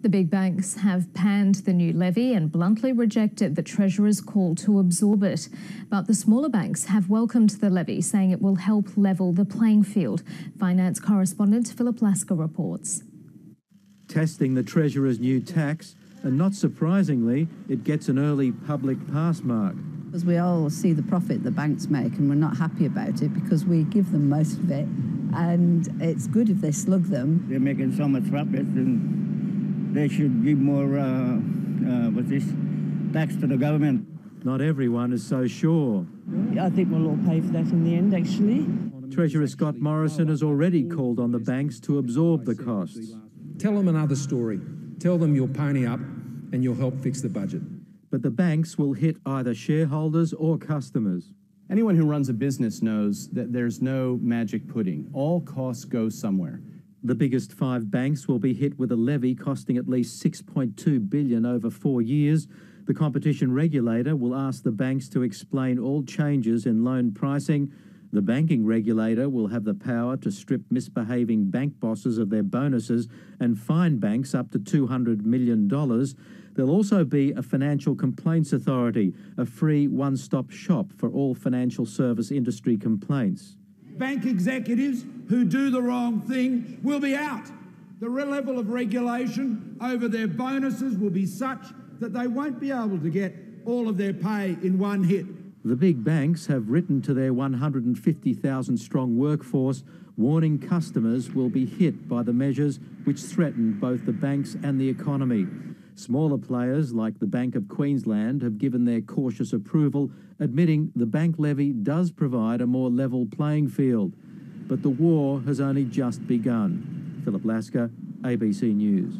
The big banks have panned the new levy and bluntly rejected the Treasurer's call to absorb it. But the smaller banks have welcomed the levy, saying it will help level the playing field. Finance correspondent Philip Lasker reports. Testing the Treasurer's new tax, and not surprisingly, it gets an early public pass mark. Because we all see the profit the banks make and we're not happy about it because we give them most of it, and it's good if they slug them. They're making so much profit and they should give more tax to the government. Not everyone is so sure. I think we'll all pay for that in the end, actually. Treasurer Scott Morrison has already called on the banks to absorb the costs. Tell them another story. Tell them you'll pony up and you'll help fix the budget. But the banks will hit either shareholders or customers. Anyone who runs a business knows that there's no magic pudding. All costs go somewhere. The biggest 5 banks will be hit with a levy costing at least $6.2 billion over 4 years. The competition regulator will ask the banks to explain all changes in loan pricing. The banking regulator will have the power to strip misbehaving bank bosses of their bonuses and fine banks up to $200 million. There'll also be a financial complaints authority, a free one-stop shop for all financial service industry complaints. Bank executives who do the wrong thing will be out. The level of regulation over their bonuses will be such that they won't be able to get all of their pay in one hit. The big banks have written to their 150,000-strong workforce, warning customers will be hit by the measures which threaten both the banks and the economy. Smaller players like the Bank of Queensland have given their cautious approval, admitting the bank levy does provide a more level playing field. But the war has only just begun. Philip Lasker, ABC News.